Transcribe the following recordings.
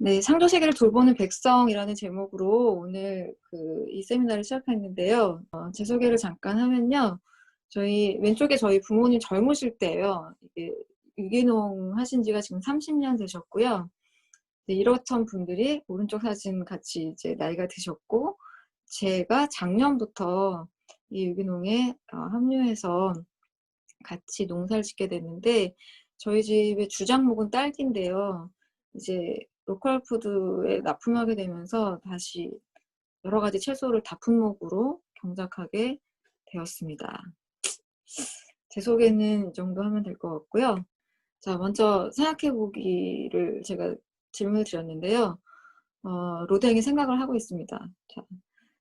네, 창조 세계를 돌보는 백성이라는 제목으로 오늘 이 세미나를 시작했는데요. 제 소개를 잠깐 하면요. 왼쪽에 저희 부모님 젊으실 때예요. 이게 유기농 하신 지가 지금 30년 되셨고요. 네, 이렇던 분들이 오른쪽 사진 같이 이제 나이가 드셨고, 제가 작년부터 이 유기농에 합류해서 같이 농사를 짓게 됐는데, 저희 집의 주작목은 딸기인데요. 이제 로컬 푸드에 납품하게 되면서 다시 여러 가지 채소를 다품목으로 경작하게 되었습니다. 제 소개는 이 정도 하면 될 것 같고요. 자, 먼저 생각해보기를 제가 질문을 드렸는데요. 로댕이 생각을 하고 있습니다. 자,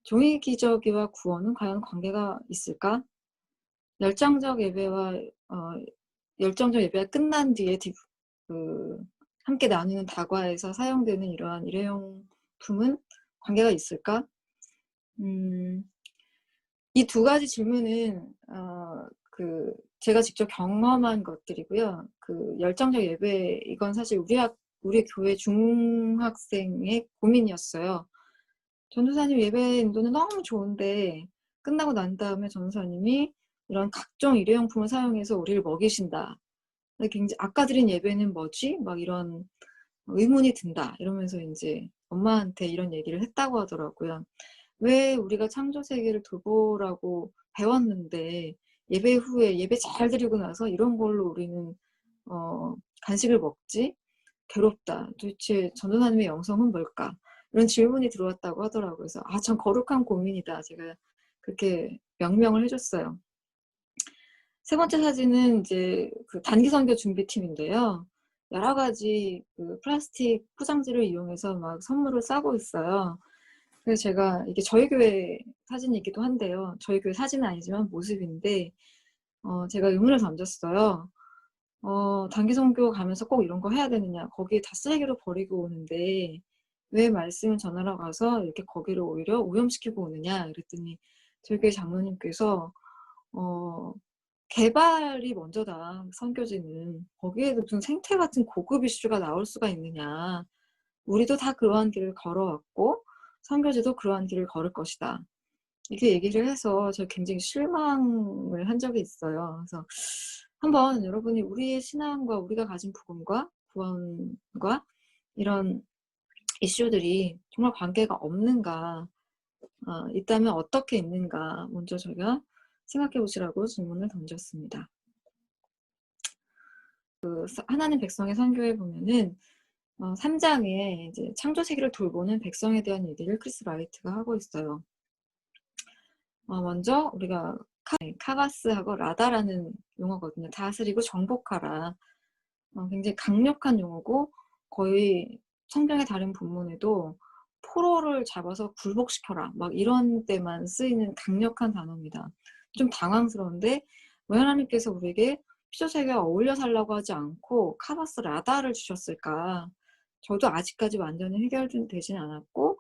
종이 기저귀와 구원은 과연 관계가 있을까? 열정적 예배와 열정적 예배가 끝난 뒤에 함께 나누는 다과에서 사용되는 이러한 일회용품은 관계가 있을까? 이 두 가지 질문은 제가 직접 경험한 것들이고요. 열정적 예배, 이건 사실 우리 교회 중학생의 고민이었어요. 전도사님 예배 인도는 너무 좋은데 끝나고 난 다음에 전도사님이 이런 각종 일회용품을 사용해서 우리를 먹이신다. 굉장히 아까 드린 예배는 뭐지? 막 이런 의문이 든다. 이러면서 이제 엄마한테 이런 얘기를 했다고 하더라고요. 왜 우리가 창조 세계를 돌보라고 배웠는데 예배 후에 예배 잘 드리고 나서 이런 걸로 우리는 간식을 먹지? 괴롭다. 도대체 전도사님의 영성은 뭘까? 이런 질문이 들어왔다고 하더라고요. 그래서 참 거룩한 고민이다. 제가 그렇게 명명을 해줬어요. 세 번째 사진은 이제 단기 선교 준비팀인데요. 여러 가지 플라스틱 포장지를 이용해서 막 선물을 싸고 있어요. 그래서 제가 이게 저희 교회 사진이기도 한데요. 저희 교회 사진은 아니지만 모습인데 제가 의문을 던졌어요. 단기 선교 가면서 꼭 이런 거 해야 되느냐. 거기에 다 쓰레기로 버리고 오는데 왜 말씀을 전하러 가서 이렇게 거기를 오히려 오염시키고 오느냐. 그랬더니 저희 교회 장로님께서 개발이 먼저다. 선교지는. 거기에도 무슨 생태 같은 고급 이슈가 나올 수가 있느냐. 우리도 다 그러한 길을 걸어왔고 선교지도 그러한 길을 걸을 것이다. 이렇게 얘기를 해서 제가 굉장히 실망을 한 적이 있어요. 그래서 한번 여러분이 우리의 신앙과 우리가 가진 복음과 구원과 이런 이슈들이 정말 관계가 없는가, 있다면 어떻게 있는가 먼저 저희가 생각해 보시라고 질문을 던졌습니다. 하나님 백성의 선교에 보면은 3장에 이제 창조 세계를 돌보는 백성에 대한 얘기를 크리스 라이트가 하고 있어요. 먼저 우리가 카바스하고 라다라는 용어거든요. 다스리고 정복하라. 굉장히 강력한 용어고 거의 성경의 다른 본문에도 포로를 잡아서 굴복시켜라. 막 이런 때만 쓰이는 강력한 단어입니다. 좀 당황스러운데 왜 하나님께서 우리에게 피조세계와 어울려 살라고 하지 않고 카바스 라다를 주셨을까? 저도 아직까지 완전히 해결되진 않았고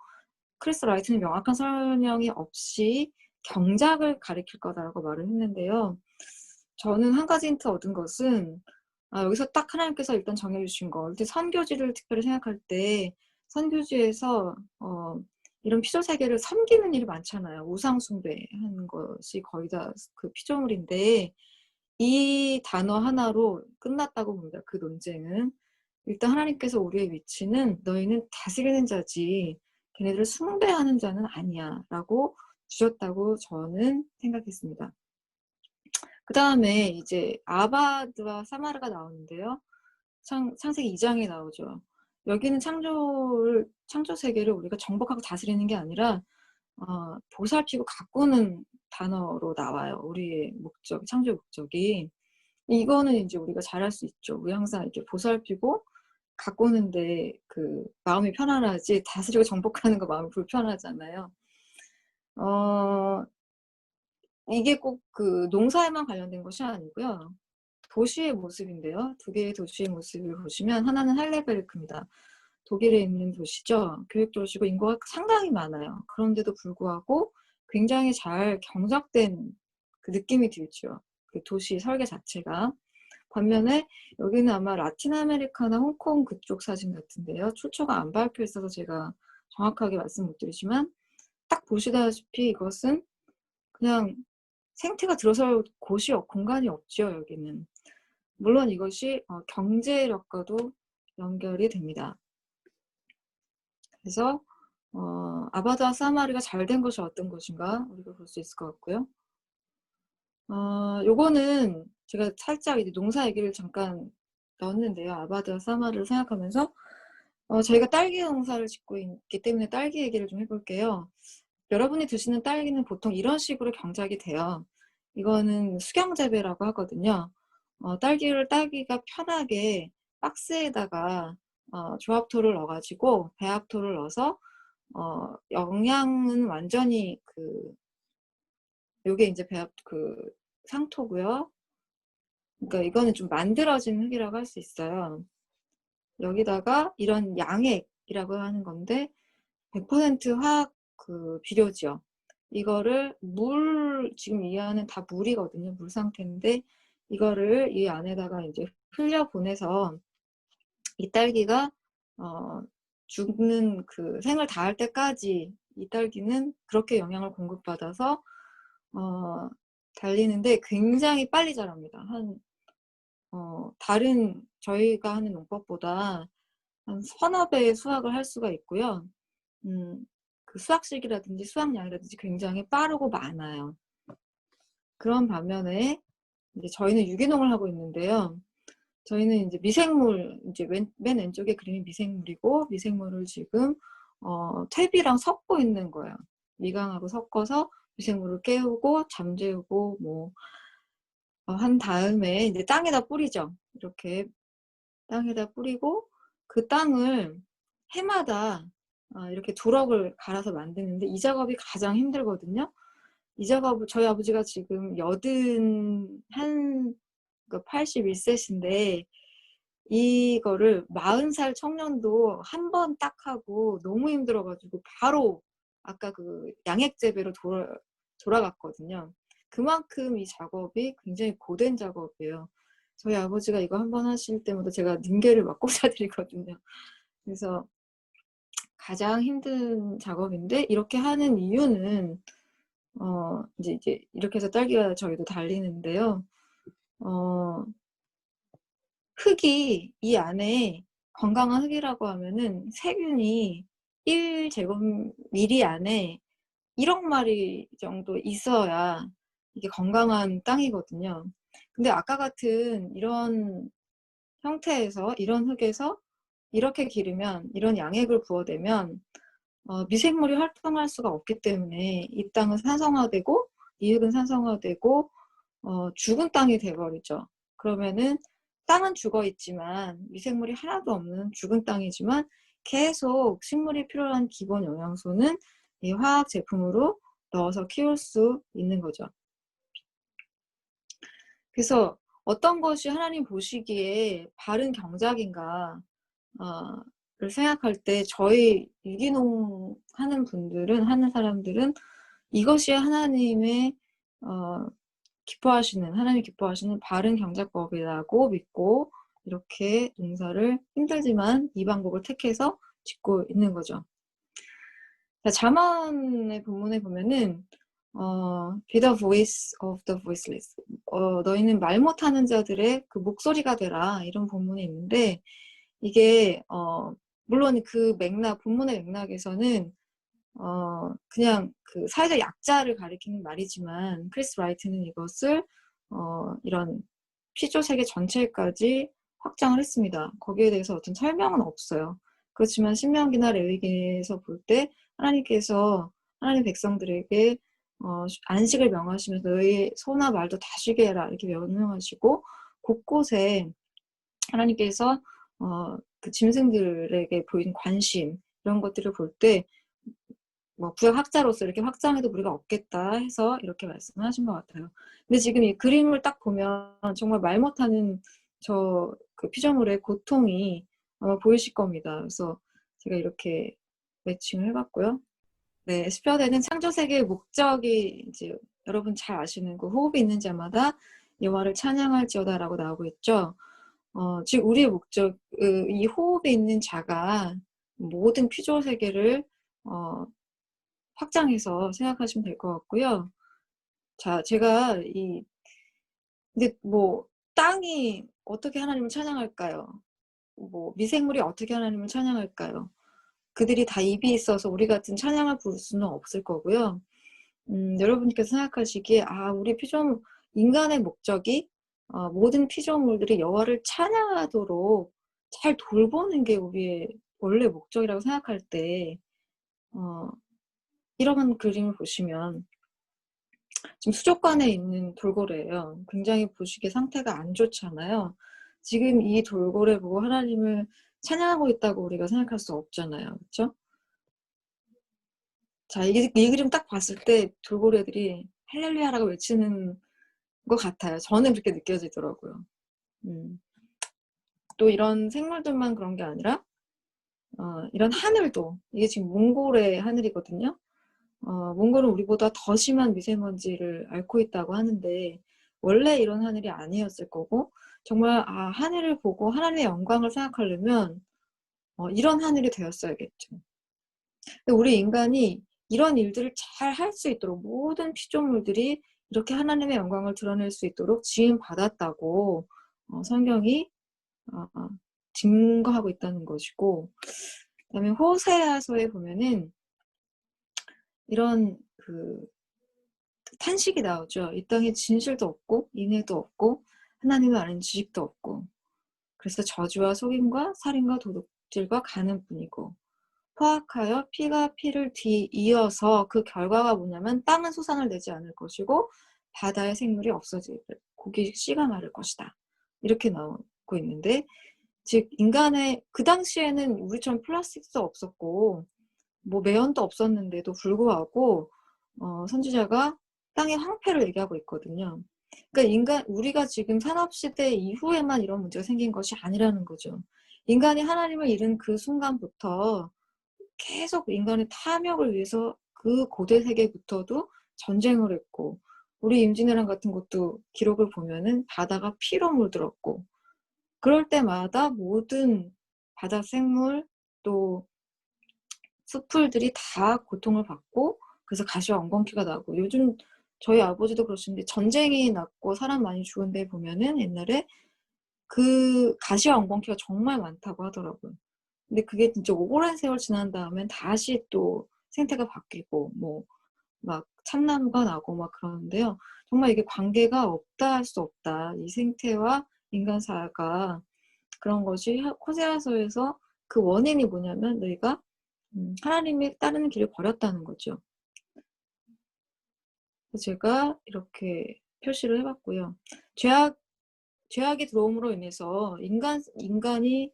크리스 라이트는 명확한 설명이 없이 경작을 가리킬 거다라고 말을 했는데요. 저는 한 가지 힌트 얻은 것은 여기서 딱 하나님께서 일단 정해주신 거. 일단 선교지를 특별히 생각할 때 선교지에서 이런 피조세계를 섬기는 일이 많잖아요. 우상 숭배하는 것이 거의 다 그 피조물인데 이 단어 하나로 끝났다고 봅니다. 그 논쟁은. 일단 하나님께서 우리의 위치는 너희는 다스리는 자지 걔네들을 숭배하는 자는 아니야 라고 주셨다고 저는 생각했습니다. 그 다음에 이제 아바드와 사마르가 나오는데요. 창세기 2장에 나오죠. 여기는 창조 세계를 우리가 정복하고 다스리는 게 아니라 보살피고 가꾸는 단어로 나와요. 우리의 목적, 창조 목적이. 이거는 이제 우리가 잘할 수 있죠. 우리 항상 이렇게 보살피고 가꾸는데 마음이 편안하지 다스리고 정복하는 거 마음이 불편하잖아요. 이게 꼭 농사에만 관련된 것이 아니고요. 도시의 모습인데요. 두 개의 도시의 모습을 보시면 하나는 할레베르크입니다. 독일에 있는 도시죠. 교육도시고 인구가 상당히 많아요. 그런데도 불구하고 굉장히 잘 경작된 그 느낌이 들죠. 그 도시 설계 자체가. 반면에 여기는 아마 라틴 아메리카나 홍콩 그쪽 사진 같은데요. 출처가 안 밝혀 있어서 제가 정확하게 말씀 못 드리지만 딱 보시다시피 이것은 그냥 생태가 들어설 공간이 없죠, 여기는. 물론 이것이 경제력과도 연결이 됩니다. 그래서 아바다와 사마리가 잘 된 것이 어떤 것인가 우리가 볼 수 있을 것 같고요. 요거는 제가 살짝 이제 농사 얘기를 잠깐 넣었는데요. 아바다와 사마리를 생각하면서 저희가 딸기 농사를 짓고 있기 때문에 딸기 얘기를 좀 해 볼게요. 여러분이 드시는 딸기는 보통 이런 식으로 경작이 돼요. 이거는 수경 재배라고 하거든요. 딸기가 편하게 박스에다가 조합토를 넣어 가지고 배합토를 넣어서 영양은 완전히 요게 인제 상토고요. 그러니까 이거는 좀 만들어진 흙이라고 할 수 있어요. 여기다가 이런 양액이라고 하는 건데 100% 화학 비료죠. 이거를 지금 이 안은 다 물이거든요. 물 상태인데 이거를 이 안에다가 인제 흘려 보내서 이 딸기가 죽는 생을 다할 때까지 이 딸기는 그렇게 영양을 공급받아서 달리는데 굉장히 빨리 자랍니다. 다른 저희가 하는 농법보다 한 서너 배의 수확을 할 수가 있고요. 수확식이라든지 수확량이라든지 굉장히 빠르고 많아요. 그런 반면에 이제 저희는 유기농을 하고 있는데요. 저희는 인제 미생물 맨 왼쪽에 그림이 미생물이고 미생물을 지금 퇴비랑 섞고 있는 거예요. 미강하고 섞어서 미생물을 깨우고 잠재우고 한 다음에 인제 땅에다 뿌리죠. 이렇게 땅에다 뿌리고 그 땅을 해마다 이렇게 두럭을 갈아서 만드는데 이 작업이 가장 힘들거든요. 이 작업을 저희 아버지가 지금 81 세신데 이거를 40살 청년도 한 번 딱 하고 너무 힘들어 가지고 바로 아까 양액 재배로 돌아갔거든요. 그만큼 이 작업이 굉장히 고된 작업이에요. 저희 아버지가 이거 한 번 하실 때마다 제가 닌게를 막 꽂아드리거든요. 그래서 가장 힘든 작업인데 이렇게 하는 이유는 이제 이렇게 해서 딸기가 저희도 달리는데요. 어 흙이 이 안에 건강한 흙이라고 하면은 세균이 1 제곱미리 안에 1억 마리 정도 있어야 이게 건강한 땅이거든요. 근데 아까 같은 이런 형태에서 이런 흙에서 이렇게 기르면 이런 양액을 부어대면 미생물이 활동할 수가 없기 때문에 이 땅은 산성화되고 이 흙은 산성화되고 죽은 땅이 돼 버리죠. 그러면은 땅은 죽어 있지만 미생물이 하나도 없는 죽은 땅이지만 계속 식물이 필요한 기본 영양소는 이 화학 제품으로 넣어서 키울 수 있는 거죠. 그래서 어떤 것이 하나님 보시기에 바른 경작인가 를 생각할 때 저희 유기농 하는 사람들은 이것이 하나님의 하나님이 기뻐하시는 바른 경작법이라고 믿고 이렇게 농사를 힘들지만 이 방법을 택해서 짓고 있는 거죠. 자, 잠언의 본문에 보면은 Be the voice of the voiceless. 너희는 말 못하는 자들의 목소리가 되라. 이런 본문이 있는데 이게 물론 본문의 맥락에서는 그냥 사회적 약자를 가리키는 말이지만 크리스 라이트는 이것을 이런 피조 세계 전체까지 확장을 했습니다. 거기에 대해서 어떤 설명은 없어요. 그렇지만 신명기나 레위기에서 볼 때 하나님께서 하나님 백성들에게 안식을 명하시면서 너희 소나 말도 다 쉬게 해라 이렇게 명령하시고 곳곳에 하나님께서 짐승들에게 보인 관심 이런 것들을 볼때 구약학자로서 이렇게 확장해도 무리가 없겠다 해서 이렇게 말씀을 하신 것 같아요. 근데 지금 이 그림을 딱 보면 정말 말 못하는 피조물의 고통이 아마 보이실 겁니다. 그래서 제가 이렇게 매칭을 해봤고요. 네, 스표데는 창조 세계의 목적이 이제 여러분 잘 아시는 호흡이 있는 자마다 여호와를 찬양할지어다라고 나오고 있죠. 즉 우리의 목적, 이 호흡에 있는 자가 모든 피조물 세계를 확장해서 생각하시면 될 것 같고요. 자, 제가 근데 뭐 땅이 어떻게 하나님을 찬양할까요? 뭐 미생물이 어떻게 하나님을 찬양할까요? 그들이 다 입이 있어서 우리 같은 찬양을 부를 수는 없을 거고요. 여러분께서 생각하시기에 우리 피조물, 인간의 목적이 모든 피조물들이 여호와를 찬양하도록 잘 돌보는 게 우리의 원래 목적이라고 생각할 때 이런 그림을 보시면 지금 수족관에 있는 돌고래예요. 굉장히 보시기에 상태가 안 좋잖아요. 지금 이 돌고래 보고 하나님을 찬양하고 있다고 우리가 생각할 수 없잖아요. 그쵸? 자, 이 그림 딱 봤을 때 돌고래들이 할렐루야라고 외치는 것 같아요. 저는 그렇게 느껴지더라고요. 또 이런 생물들만 그런 게 아니라 이런 하늘도, 이게 지금 몽골의 하늘이거든요. 몽골은 우리보다 더 심한 미세먼지를 앓고 있다고 하는데 원래 이런 하늘이 아니었을 거고, 정말 하늘을 보고 하나님의 영광을 생각하려면 이런 하늘이 되었어야겠죠. 근데 우리 인간이 이런 일들을 잘 할 수 있도록, 모든 피조물들이 이렇게 하나님의 영광을 드러낼 수 있도록 지음 받았다고 성경이 증거하고 있다는 것이고, 그다음에 호세아서에 보면은 이런 탄식이 나오죠. 이 땅에 진실도 없고 인애도 없고 하나님을 아는 지식도 없고, 그래서 저주와 속임과 살인과 도둑질과 가는 뿐이고, 포악하여 피가 피를 뒤이어서 그 결과가 뭐냐면 땅은 소산을 내지 않을 것이고 바다의 생물이 없어질, 고기 씨가 마를 것이다. 이렇게 나오고 있는데, 즉 인간의 그 당시에는 우리처럼 플라스틱도 없었고 뭐 매연도 없었는데도 불구하고 선지자가 땅의 황폐를 얘기하고 있거든요. 그러니까 우리가 지금 산업시대 이후에만 이런 문제가 생긴 것이 아니라는 거죠. 인간이 하나님을 잃은 그 순간부터 계속 인간의 탐욕을 위해서 그 고대 세계부터도 전쟁을 했고, 우리 임진왜란 같은 것도 기록을 보면은 바다가 피로 물들었고, 그럴 때마다 모든 바다 생물 또 숲풀들이 다 고통을 받고, 그래서 가시와 엉겅퀴가 나고, 요즘 저희 아버지도 그러시는데 전쟁이 났고 사람 많이 죽은 데 보면은 옛날에 그 가시와 엉겅퀴가 정말 많다고 하더라고요. 근데 그게 진짜 오랜 세월 지난 다음엔 다시 또 생태가 바뀌고 뭐 막 참나무가 나고 막 그러는데요. 정말 이게 관계가 없다 할 수 없다. 이 생태와 인간사가, 그런 것이 호세아서에서 그 원인이 뭐냐면 너희가 하나님이 따르는 길을 버렸다는 거죠. 그래서 제가 이렇게 표시를 해봤고요. 죄악이 들어옴으로 인해서 인간이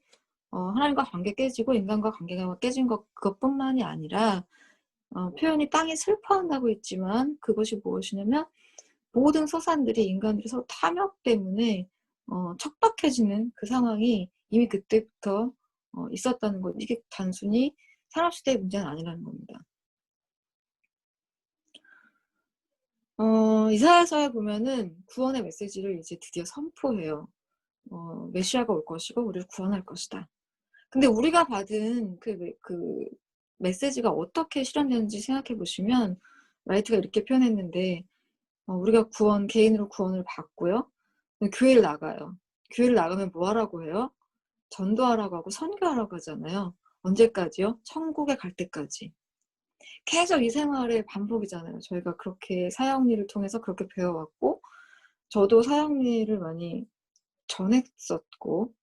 하나님과 관계 깨지고 인간과 관계가 깨진 그것뿐만이 아니라 표현이 땅이 슬퍼한다고 했지만 그것이 무엇이냐면 모든 소산들이, 인간들이 서로 탐욕 때문에 척박해지는 그 상황이 이미 그때부터 있었다는 것. 이게 단순히 산업시대의 문제는 아니라는 겁니다. 이사야서에 보면은 구원의 메시지를 이제 드디어 선포해요. 메시아가 올 것이고 우리를 구원할 것이다. 근데 우리가 받은 그 메시지가 어떻게 실현되는지 생각해 보시면 라이트가 이렇게 표현했는데, 우리가 개인으로 구원을 받고요. 교회를 나가요. 교회를 나가면 뭐 하라고 해요? 전도하라고 하고 선교하라고 하잖아요. 언제까지요? 천국에 갈 때까지. 계속 이 생활의 반복이잖아요. 저희가 그렇게 사역일을 통해서 그렇게 배워왔고, 저도 사역일을 많이 전했었고,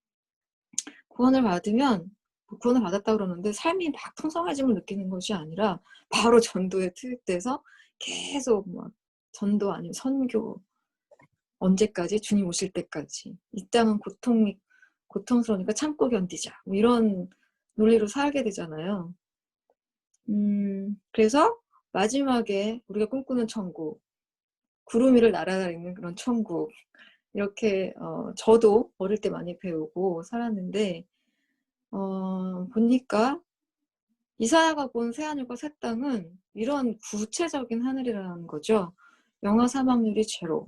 구원을 받았다 그러는데 삶이 막 풍성해짐을 느끼는 것이 아니라 바로 전도에 투입돼서 계속 막 전도 아니면 선교, 언제까지? 주님 오실 때까지. 이 땅은 고통스러우니까 참고 견디자. 뭐 이런 논리로 살게 되잖아요. 그래서 마지막에 우리가 꿈꾸는 천국, 구름 위를 날아다니는 그런 천국, 이렇게 저도 어릴 때 많이 배우고 살았는데, 보니까 이사야가 본 새하늘과 새 땅은 이런 구체적인 하늘이라는 거죠. 영아 사망률이 제로,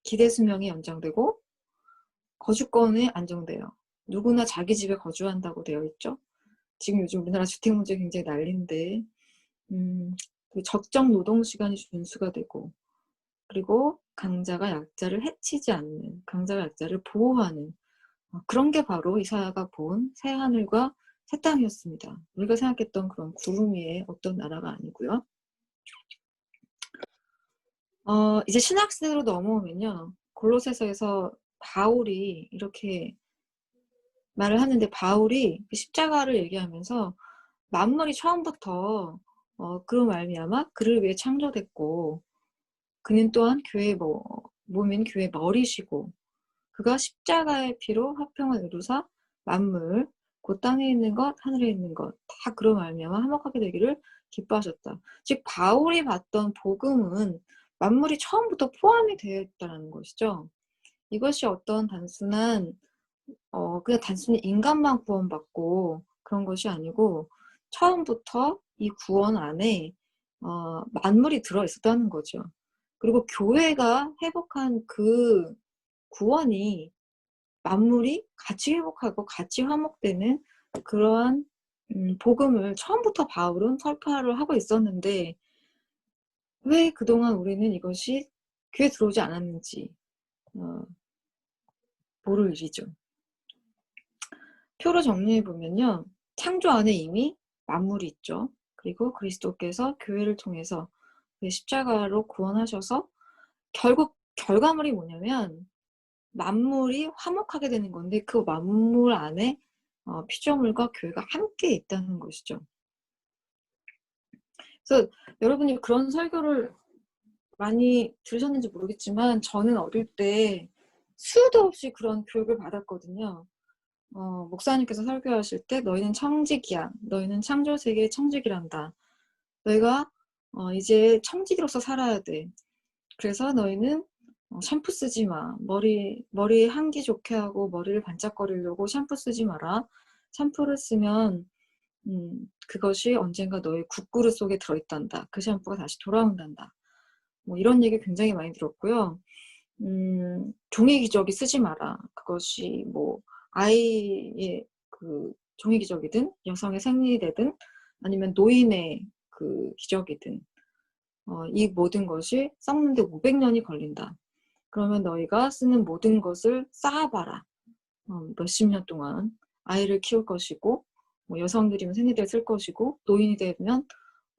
기대 수명이 연장되고 거주권이 안정돼요. 누구나 자기 집에 거주한다고 되어 있죠. 지금 요즘 우리나라 주택 문제 굉장히 난리인데 그 적정 노동 시간이 준수가 되고, 그리고 강자가 약자를 해치지 않는, 강자가 약자를 보호하는 그런 게 바로 이사야가 본 새하늘과 새 땅이었습니다. 우리가 생각했던 그런 구름 위에 어떤 나라가 아니고요. 이제 신학생으로 넘어오면요, 골로새서에서 바울이 이렇게 말을 하는데, 바울이 그 십자가를 얘기하면서 만물이 처음부터 그로 말미암아 그를 위해 창조됐고, 그는 또한 교회의 몸인 교회의 머리시고, 그가 십자가의 피로 화평을 이루사 만물 곧 땅에 있는 것 하늘에 있는 것 다 그로 말미암아 화목하게 되기를 기뻐하셨다. 즉 바울이 봤던 복음은 만물이 처음부터 포함이 되어 있다는 것이죠. 이것이 어떤 단순한 그냥 단순히 인간만 구원받고 그런 것이 아니고, 처음부터 이 구원 안에 만물이 들어있었다는 거죠. 그리고 교회가 회복한 그 구원이 만물이 같이 회복하고 같이 화목되는 그러한 복음을 처음부터 바울은 설파를 하고 있었는데, 왜 그동안 우리는 이것이 귀에 들어오지 않았는지 모를 일이죠. 표로 정리해보면요, 창조 안에 이미 만물이 있죠. 그리고 그리스도께서 교회를 통해서 십자가로 구원하셔서 결국 결과물이 뭐냐면 만물이 화목하게 되는 건데, 그 만물 안에 피조물과 교회가 함께 있다는 것이죠. 그래서 여러분이 그런 설교를 많이 들으셨는지 모르겠지만, 저는 어릴 때 수도 없이 그런 교육을 받았거든요. 목사님께서 설교하실 때 너희는 청직이야. 너희는 창조세계의 청직이란다. 너희가 이제 청직이로서 살아야 돼. 그래서 너희는 샴푸 쓰지 마. 머리 향기 좋게 하고 머리를 반짝거리려고 샴푸 쓰지 마라. 샴푸를 쓰면 그것이 언젠가 너의 국그릇 속에 들어있단다. 그 샴푸가 다시 돌아온단다. 뭐 이런 얘기 굉장히 많이 들었고요. 종이 기저귀 쓰지 마라. 그것이 뭐 아이의 그 종이 기저귀든 여성의 생리대든 아니면 노인의 그 기저귀든 이 모든 것이 썩는데 500년이 걸린다. 그러면 너희가 쓰는 모든 것을 쌓아봐라. 몇십 년 동안 아이를 키울 것이고, 뭐 여성들이면 생리대를 쓸 것이고, 노인이 되면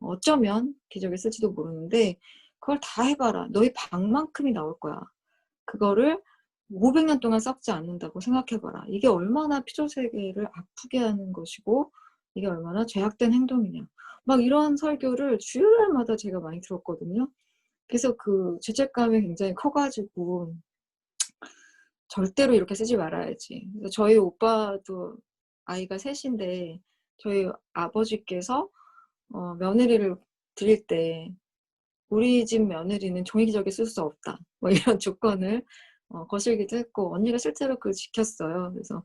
어쩌면 기저귀 쓸지도 모르는데 그걸 다 해봐라. 너희 방만큼이 나올 거야. 그거를 500년 동안 썩지 않는다고 생각해봐라. 이게 얼마나 피조세계를 아프게 하는 것이고, 이게 얼마나 죄악된 행동이냐. 막 이런 설교를 주일날마다 제가 많이 들었거든요. 그래서 그 죄책감이 굉장히 커가지고 절대로 이렇게 쓰지 말아야지. 그래서 저희 오빠도 아이가 셋인데, 저희 아버지께서 며느리를 드릴 때 우리 집 며느리는 종이 기저귀 쓸 수 없다, 뭐 이런 조건을 거실기도 했고, 언니가 실제로 그걸 지켰어요. 그래서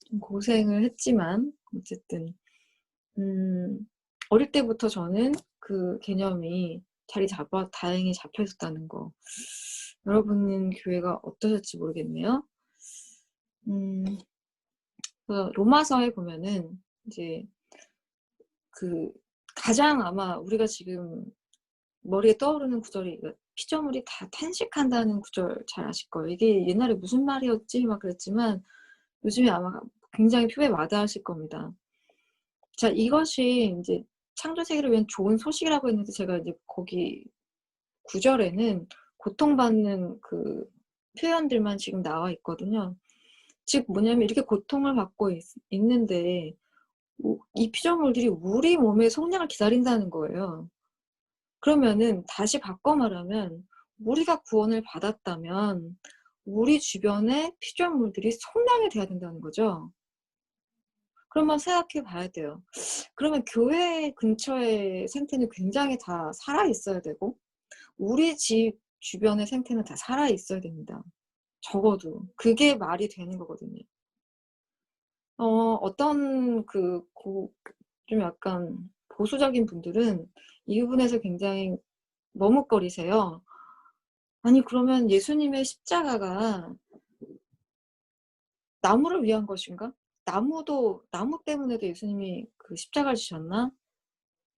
좀 고생을 했지만 어쨌든 어릴 때부터 저는 그 개념이 다행히 잡혀 있었다는 거. 여러분은 교회가 어떠실지 모르겠네요. 로마서에 보면은 이제 그 가장 아마 우리가 지금 머리에 떠오르는 구절이, 피조물이 다 탄식한다는 구절 잘 아실 거예요. 이게 옛날에 무슨 말이었지 막 그랬지만 요즘에 아마 굉장히 표에 와닿으실 겁니다. 자, 이것이 이제 창조세계를 위한 좋은 소식이라고 했는데, 제가 이제 거기 구절에는 고통받는 그 표현들만 지금 나와 있거든요. 즉 뭐냐면, 이렇게 고통을 받고 있는데 이 피조물들이 우리 몸의 속량을 기다린다는 거예요. 그러면은 다시 바꿔 말하면, 우리가 구원을 받았다면 우리 주변의 피조물들이 속량이 돼야 된다는 거죠. 그러면 생각해 봐야 돼요. 그러면 교회 근처의 생태는 굉장히 다 살아 있어야 되고, 우리 집 주변의 생태는 다 살아 있어야 됩니다. 적어도 그게 말이 되는 거거든요. 어떤 좀 약간 보수적인 분들은 이 부분에서 굉장히 머뭇거리세요. 아니 그러면 예수님의 십자가가 나무를 위한 것인가? 나무 때문에도 예수님이 그 십자가를 지셨나?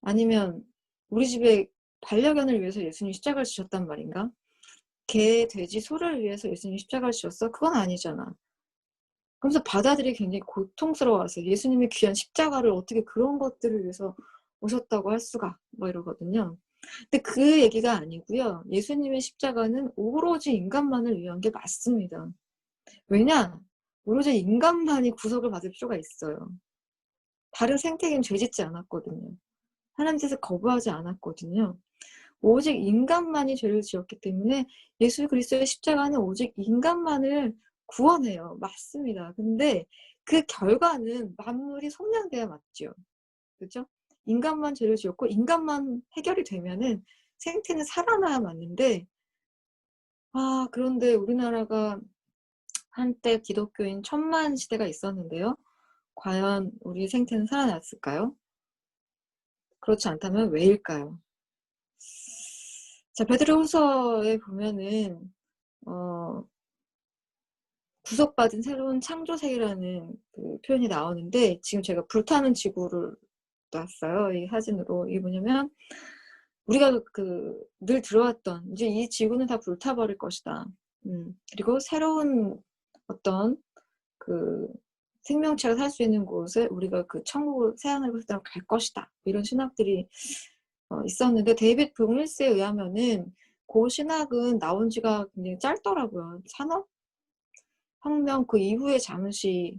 아니면 우리 집에 반려견을 위해서 예수님이 십자가를 지셨단 말인가? 개, 돼지, 소를 위해서 예수님이 십자가를 지셨어? 그건 아니잖아. 그러면서 받아들이기 굉장히 고통스러워하세요. 예수님의 귀한 십자가를 어떻게 그런 것들을 위해서 오셨다고 할 수가, 뭐 이러거든요. 근데 그 얘기가 아니고요. 예수님의 십자가는 오로지 인간만을 위한 게 맞습니다. 왜냐? 오로지 인간만이 구속을 받을 필요가 있어요. 다른 생태계는 죄짓지 않았거든요. 하나님 뜻을 거부하지 않았거든요. 오직 인간만이 죄를 지었기 때문에 예수 그리스도의 십자가는 오직 인간만을 구원해요. 맞습니다. 근데 그 결과는 만물이 속량돼야 맞죠. 그죠? 인간만 죄를 지었고 인간만 해결이 되면은 생태는 살아나야 맞는데, 그런데 우리나라가 한때 기독교인 천만 시대가 있었는데요. 과연 우리 생태는 살아났을까요? 그렇지 않다면 왜일까요? 자, 베드로후서에 보면은 어 구속받은 새로운 창조세계라는 그 표현이 나오는데, 지금 제가 불타는 지구를 놨어요. 이 사진으로. 이게 뭐냐면 우리가 그 늘 들어왔던 이제 이 지구는 다 불타버릴 것이다. 그리고 새로운 어떤 그 생명체가 살 수 있는 곳에 우리가 그 천국을 새하늘을 갈 것이다. 이런 신학들이 있었는데 데이빗 브밀스에 의하면은 그 신학은 나온 지가 굉장히 짧더라고요. 산업혁명 그 이후에 잠시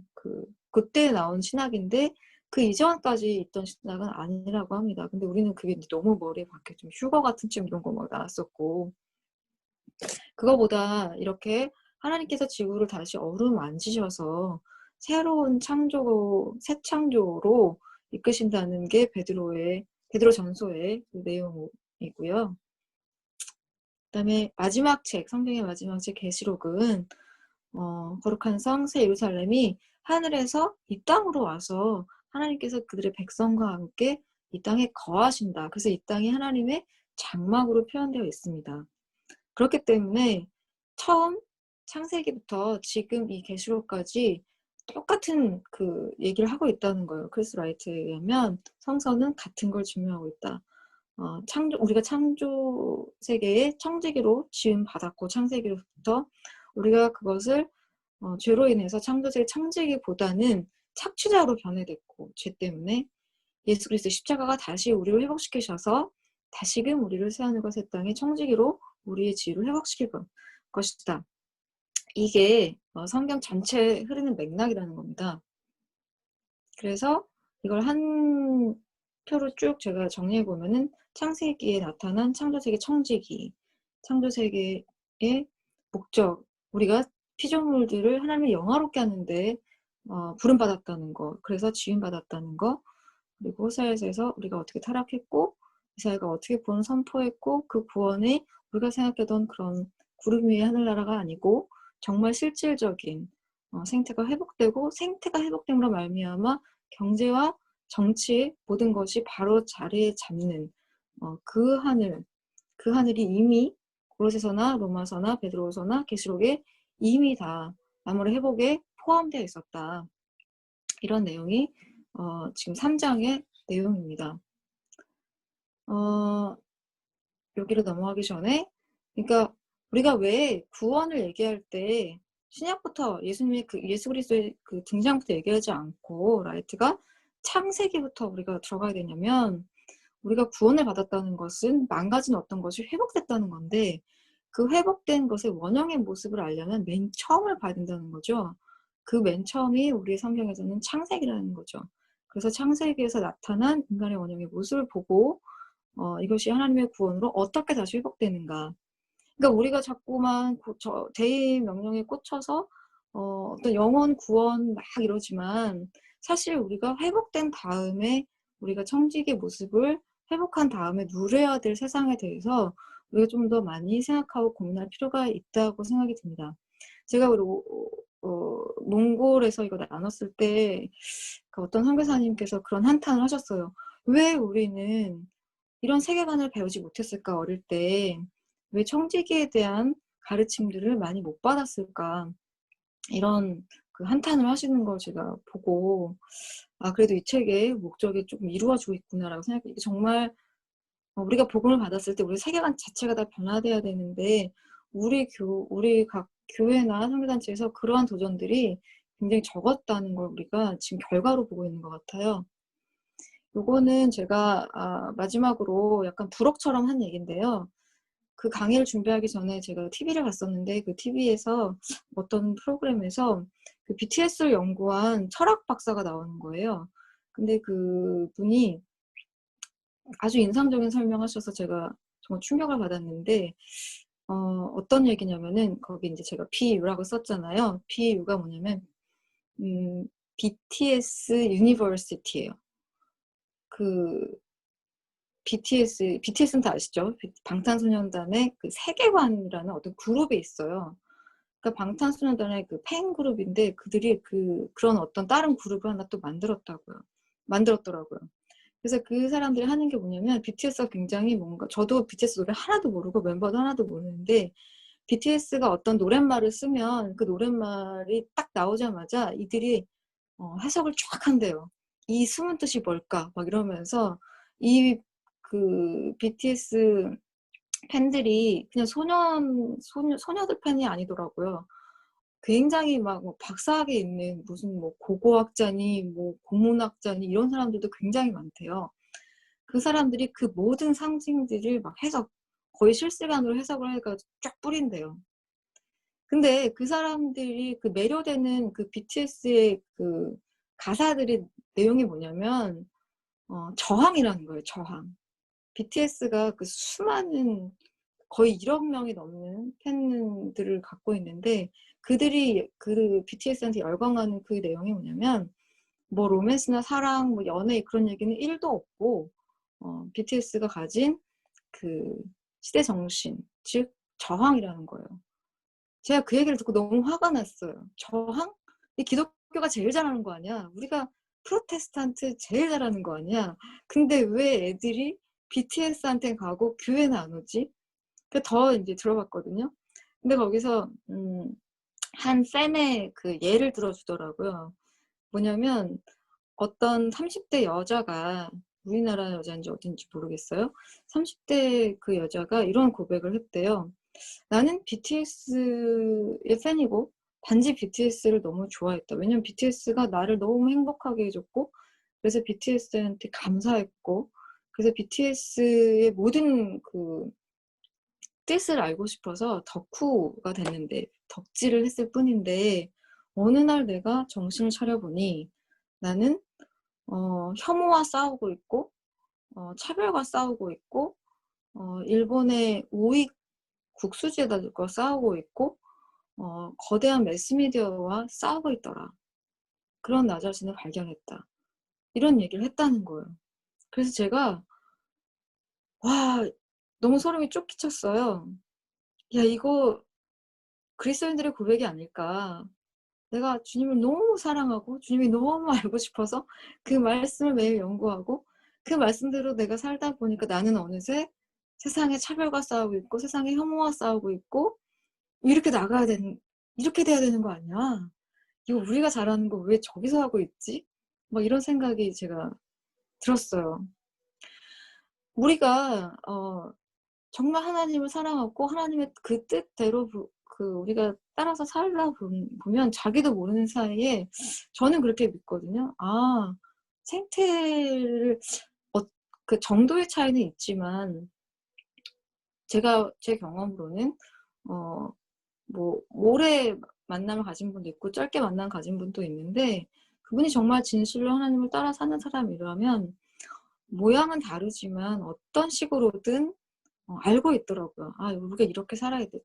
그때 나온 신학인데 그 이전까지 있던 신학은 아니라고 합니다. 근데 우리는 그게 너무 머리에 박혀 좀 휴거 같은 책 이런 거 막 나왔었고, 그거보다 이렇게 하나님께서 지구를 다시 어루만지셔서 새로운 창조, 새 창조로 이끄신다는 게 베드로전서의 그 내용이고요. 그다음에 마지막 책, 성경의 마지막 책 계시록은 거룩한 성 새 예루살렘이 하늘에서 이 땅으로 와서 하나님께서 그들의 백성과 함께 이 땅에 거하신다. 그래서 이 땅이 하나님의 장막으로 표현되어 있습니다. 그렇기 때문에 처음 창세기부터 지금 이 계시록까지 똑같은 그 얘기를 하고 있다는 거예요. 크리스 라이트에 의하면 성서는 같은 걸 증명하고 있다. 우리가 창조 세계의 청지기로 지음 받았고, 창세기로부터 우리가 그것을 죄로 인해서 창조세계 청지기보다는 착취자로 변해됐고, 죄 때문에 예수 그리스도 십자가가 다시 우리를 회복시키셔서 다시금 우리를 새하늘과 새 땅의 청지기로 우리의 지위를 회복시킬 것이다. 이게 성경 전체에 흐르는 맥락이라는 겁니다. 그래서 이걸 한 표로 쭉 제가 정리해 보면은 창세기에 나타난 창조세계 청지기, 창조세계의 목적, 우리가 피조물들을 하나님을 영화롭게 하는데 부름받았다는 거, 그래서 지음받았다는 거, 그리고 호세아서에서 우리가 어떻게 타락했고 이사야가 어떻게 구원을 선포했고 그 구원이 우리가 생각하던 그런 구름 위의 하늘나라가 아니고 정말 실질적인 생태가 회복되고, 생태가 회복됨으로 말미암아 경제와 정치 모든 것이 바로 자리에 잡는 그 하늘이 이미 고로새서나 로마서나 베드로서나 계시록에 이미 다 만물의 회복에 포함되어 있었다. 이런 내용이 지금 3장의 내용입니다. 여기로 넘어가기 전에, 그러니까 우리가 왜 구원을 얘기할 때 신약부터 예수 그리스도의 그 등장부터 얘기하지 않고 라이트가 창세기부터 우리가 들어가야 되냐면, 우리가 구원을 받았다는 것은 망가진 어떤 것이 회복됐다는 건데, 그 회복된 것의 원형의 모습을 알려면 맨 처음을 봐야 된다는 거죠. 그 맨 처음이 우리 성경에서는 창세기라는 거죠. 그래서 창세기에서 나타난 인간의 원형의 모습을 보고 이것이 하나님의 구원으로 어떻게 다시 회복되는가. 그러니까 우리가 자꾸만 대의 명령에 꽂혀서 어떤 영혼 구원 막 이러지만, 사실 우리가 회복된 다음에 우리가 청지기의 모습을 회복한 다음에 누려야 될 세상에 대해서 우리가 좀 더 많이 생각하고 고민할 필요가 있다고 생각이 듭니다. 제가 몽골에서 이거 나눴을 때 그 어떤 선교사님께서 그런 한탄을 하셨어요. 왜 우리는 이런 세계관을 배우지 못했을까, 어릴 때. 왜 청지기에 대한 가르침들을 많이 못 받았을까? 이런 그 한탄을 하시는 걸 제가 보고 '아 그래도 이 책의 목적이 쪼금 이루어지고 있구나.'라고 생각해요. 이게 정말 우리가 복음을 받았을 때 우리 세계관 자체가 다 변화돼야 되는데 우리 각 교회나 선교단체에서 그러한 도전들이 굉장히 적었다는 걸 우리가 지금 결과로 보고 있는 것 같아요. 요거는 제가 마지막으로 약간 부록처럼 한 얘기인데요. 그 강의를 준비하기 전에 제가 TV를 봤었는데 그 TV에서 어떤 프로그램에서 그 BTS를 연구한 철학 박사가 나오는 거예요. 근데 그분이 아주 인상적인 설명하셔서 제가 정말 충격을 받았는데 어떤 얘기냐면은 거기 인제 제가 비유라고 썼잖아요. 비유가 뭐냐면 음 BTS 유니버시티예요. 그 BTS는 다 아시죠? 방탄소년단의 그 세계관이라는 어떤 그룹이 있어요. 그러니까 방탄소년단의 그 팬 그룹인데 그들이 그런 어떤 다른 그룹을 하나 또 만들었더라고요. 그래서 그 사람들이 하는 게 뭐냐면 BTS가 굉장히 뭔가 저도 BTS 노래 하나도 모르고 멤버도 하나도 모르는데 BTS가 어떤 노랫말을 쓰면 그 노랫말이 딱 나오자마자 이들이 해석을 쫙 한대요. "이 숨은 뜻이 뭘까?" 막 이러면서 이 BTS 팬들이 그냥 소녀들 팬이 아니더라고요. 굉장히 막 뭐 박사학위 있는 무슨 뭐 고고학자니 뭐 고문학자니 이런 사람들도 굉장히 많대요. 그 사람들이 그 모든 상징들을 막 거의 실시간으로 해석을 해 가지고 쫙 뿌린대요. 근데 그 사람들이 그 매료되는 그 BTS의 그 가사들의 내용이 뭐냐면 저항이라는 거예요, 저항. BTS가 그 수많은 거의 1억 명이 넘는 팬들을 갖고 있는데 그들이 그 BTS한테 열광하는 그 내용이 뭐냐면 뭐 로맨스나 사랑 뭐 연애 그런 얘기는 1도 없고 BTS가 가진 그 시대 정신 즉 저항이라는 거예요. 제가 그 얘기를 듣고 너무 화가 났어요. 저항? 이 기독교가 제일 잘하는 거 아니야? 우리가 프로테스탄트 제일 잘하는 거 아니야? 근데 왜 애들이 BTS한테 가고 교회는 안 오지? 그 더 인제 들어봤거든요. 근데 거기서 한 쌤의 그 예를 들어 주더라고요. 뭐냐면 어떤 30대 여자가 우리나라 여자인지 어딘지 모르겠어요. 30대 그 여자가 이런 고백을 했대요. "나는 BTS의 팬이고 단지 BTS를 너무 좋아했다. 왜냐면 BTS가 나를 너무 행복하게 해 줬고 그래서 BTS한테 감사했고 그래서 BTS의 모든 그 뜻을 알고 싶어서 덕후가 됐는데 덕질을 했을 뿐인데 어느 날 내가 정신을 차려 보니 나는 혐오와 싸우고 있고 차별과 싸우고 있고 일본의 우익 국수주의자들과 싸우고 있고 거대한 매스미디어와 싸우고 있더라. 그런 나 자신을 발견했다." 이런 얘기를 했다는 거예요. 그래서 제가 와 너무 소름이 쭉 끼쳤어요. '야 이거 그리스도인들의 고백이 아닐까.' 내가 주님을 너무 사랑하고 주님이 너무 알고 싶어서 그 말씀을 매일 연구하고 그 말씀대로 내가 살다 보니까 나는 어느새 세상의 차별과 싸우고 있고 세상의 혐오와 싸우고 있고 이렇게 나가야 되는 '이렇게 돼야 되는 거 아니야. 이거 우리가 잘하는 거 왜 저기서 하고 있지?' 막 이런 생각이 제가 들었어요. 우리가 정말 하나님을 사랑하고 하나님의 그 뜻대로 우리가 따라서 살다 보면 자기도 모르는 사이에 저는 그렇게 믿거든요. 생태를 어 그 정도의 차이는 있지만 제 경험으로는 어 오래 만남을 가진 분도 있고 짧게 만남 가진 분도 있는데 그분이 정말 진실로 하나님을 따라 사는 사람이라면 모양은 다르지만 어떤 식으로든 알고 있더라고요. '아 우리가 이렇게 살아야 돼.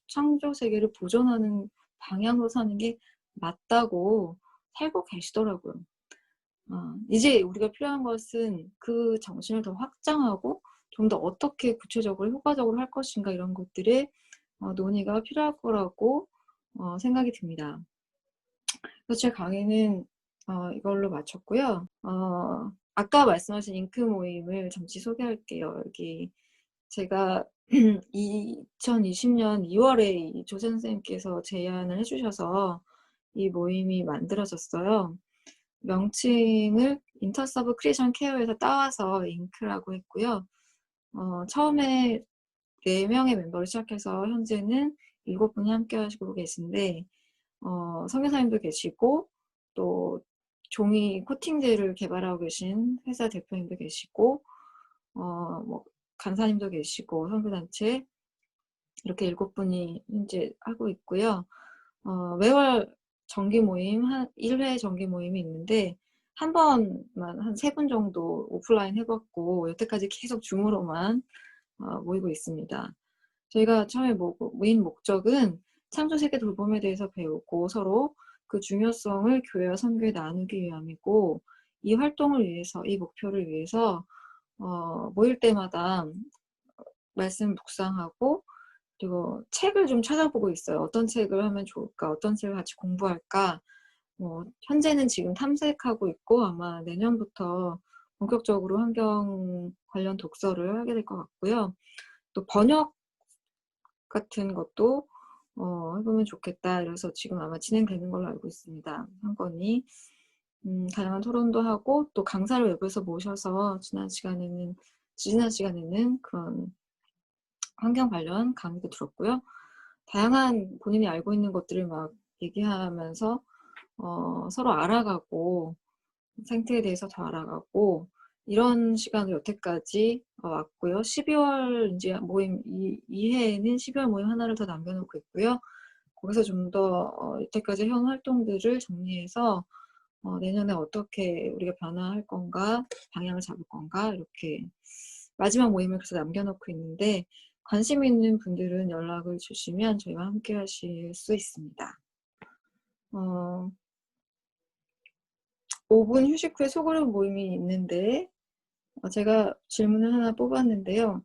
창조 세계를 보존하는 방향으로 사는 게 맞다.'고 살고 계시더라고요. 이제 우리가 필요한 것은 그 정신을 더 확장하고 좀 더 어떻게 구체적으로 효과적으로 할 것인가 이런 것들의 논의가 필요할 거라고 생각이 듭니다. 그래서 제 강의는 이걸로 마쳤고요. 아까 말씀하신 잉크 모임을 잠시 소개할게요. 여기 제가 2020년 2월에 이 조 선생님께서 제안을 해 주셔서 이 모임이 만들어졌어요. 명칭을 인터서브 크리에이션 케어에서 따와서 잉크라고 했고요. 처음에 4명의 멤버를 시작해서 현재는 7분이 함께 하시고 계신데, 선교사님도 계시고, 또 종이 코팅제를 개발하고 계신 회사 대표님도 계시고, 뭐 간사님도 계시고, 선교단체 이렇게 7분이 현재 하고 있고요. 매월 정기 모임, 1회 정기 모임이 있는데, 한 번만 한 3분 정도 오프라인 해봤고, 여태까지 계속 줌으로만 모이고 있습니다. 저희가 처음에 모인 목적은 창조 세계 돌봄에 대해서 배우고 서로 그 중요성을 교회와 선교에 나누기 위함이고, 이 활동을 위해서, 이 목표를 위해서 모일 때마다 말씀 묵상하고, 그리고 책을 좀 찾아보고 있어요. 어떤 책을 하면 좋을까? 어떤 책을 같이 공부할까? 현재는 지금 탐색하고 있고, 아마 내년부터 본격적으로 환경 관련 독서를 하게 될 것 같고요. 또 번역 같은 것도 해보면 좋겠다. 그래서 지금 아마 진행되는 걸로 알고 있습니다. 한 건이. 다양한 토론도 하고, 또 강사를 외부에서 모셔서 지난 시간에는 그런 환경 관련 강의도 들었고요. 다양한 본인이 알고 있는 것들을 막 얘기하면서 서로 알아가고, 생태에 대해서 더 알아가고, 이런 시간을 여태까지 왔고요. 12월 이제 모임 2회에는 12월 모임 하나를 더 남겨놓고 있고요. 거기서 좀 더 여태까지 해온 활동들을 정리해서 내년에 어떻게 우리가 변화할 건가, 방향을 잡을 건가, 이렇게 마지막 모임을 그래서 남겨놓고 있는데, 관심 있는 분들은 연락을 주시면 저희와 함께 하실 수 있습니다. 5분 휴식 후에 소그룹 모임이 있는데, 제가 질문을 하나 뽑았는데요.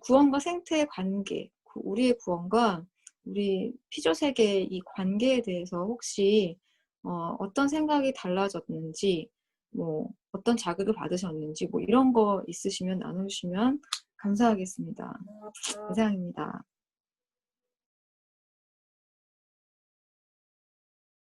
구원과 생태의 관계, 우리의 구원과 우리 피조 세계의 이 관계에 대해서 혹시 어떤 생각이 달라졌는지, 뭐 어떤 자극을 받으셨는지, 뭐 이런 거 있으시면 나누시면 감사하겠습니다. 이상입니다.